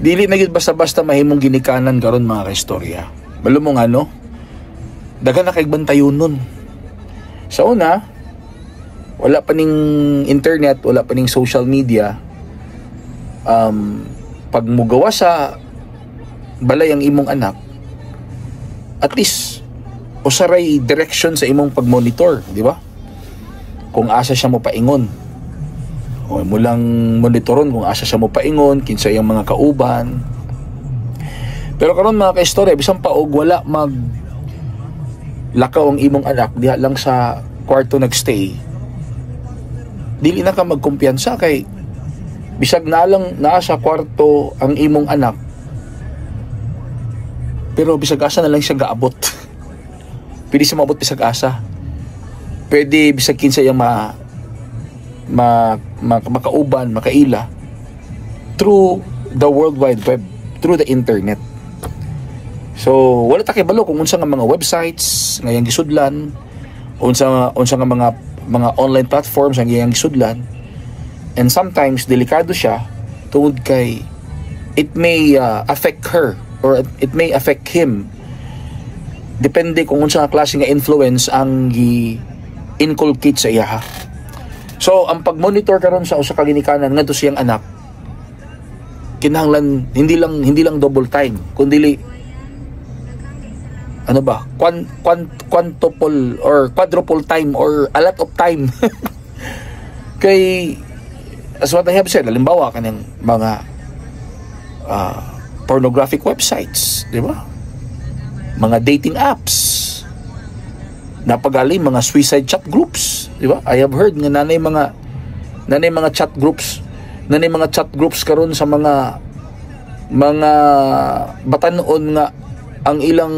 Dili na gyud basta-basta mahimong ginikanan karon mga kaistorya. Balo mo nga no, daghan na kay bantayon nun. Sa una, wala pa ning internet, wala pa ning social media. Pag mugawa sa balay ang imong anak, at least usaray direction sa imong pagmonitor, di ba? Kung asa siya mo paingon, o mo lang monitoron kung asa siya mo paingon, kinsa iyang mga kauban. Pero karon mga kaistorya, bisan pa og wala mag lakaw ang imong anak diha lang sa kwarto nagstay, dili na ka magkumpiyansa kay bisag na lang naa sa kwarto ang imong anak, pero bisag asa na lang siya gaabot. Pwede siya maabot bisag asa, pwede bisag kinsa iyang makauban, makaila through the World Wide Web, through the internet. So wala ta kay balo kung unsa nga mga websites nga yang gisudlan, unsa nga mga online platforms ang yang gisudlan. And sometimes delikado siya tungod kay it may affect her or it may affect him, depende kung unsa nga klase nga influence ang gi-inculcate sa iya. So ang pag-monitor karon sa usa ka ginikanan ngadto siyang anak, kinahanglan hindi lang double time kundi ano ba, quintuple or quadruple time or a lot of time. Kay as what I have said, halimbawa kanang mga pornographic websites, di ba? Mga dating apps, napagali mga suicide chat groups, di ba? I have heard nga nanay mga chat groups karon sa mga batanon nga ang ilang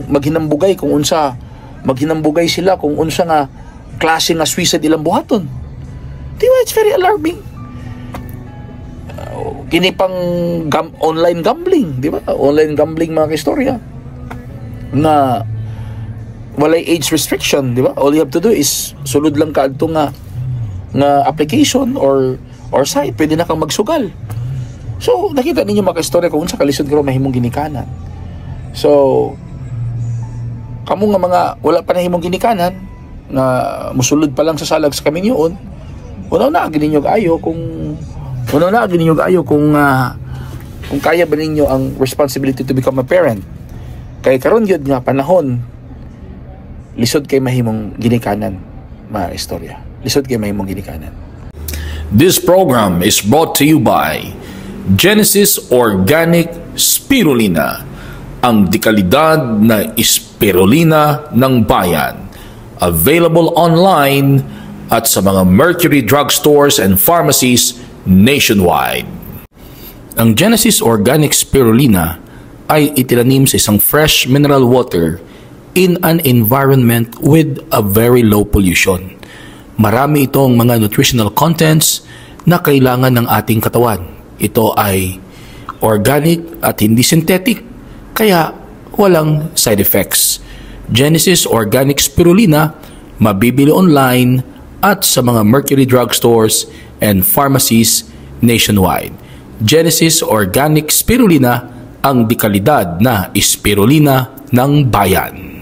maghinambugay sila kung unsa nga klase nga suicide ilang buhaton. Di ba? It's very alarming. Kini pang online gambling, di ba? Online gambling mga kaistorya na walay age restriction, di ba? All you have to do is sulod lang kaadto nga application or site, pwede na kang magsugal. So nakita ninyo mga kaistorya kung unsa kalisod karon mahimong ginikanan. So kamo nga mga wala pa nahimong ginikanan nga musulod pa lang sa salag sa kaminyoon, unaw na gid ninyo kaayo kung kaya ba ninyo ang responsibility to become a parent. Kay karon gyud nga panahon, lisod kay mahimong ginikanan mga istorya. Lisod kay mahimong ginikanan. This program is brought to you by Genesis Organic Spirulina, ang dekalidad na spirulina ng bayan. Available online at sa mga Mercury drugstores and pharmacies nationwide. Ang Genesis Organic Spirulina ay itinanim sa isang fresh mineral water in an environment with a very low pollution. Marami itong mga nutritional contents na kailangan ng ating katawan. Ito ay organic at hindi synthetic, kaya walang side effects. Genesis Organic Spirulina mabibili online at sa mga Mercury drugstores and pharmacies nationwide. Genesis Organic Spirulina, ang dekalidad na spirulina ng bayan.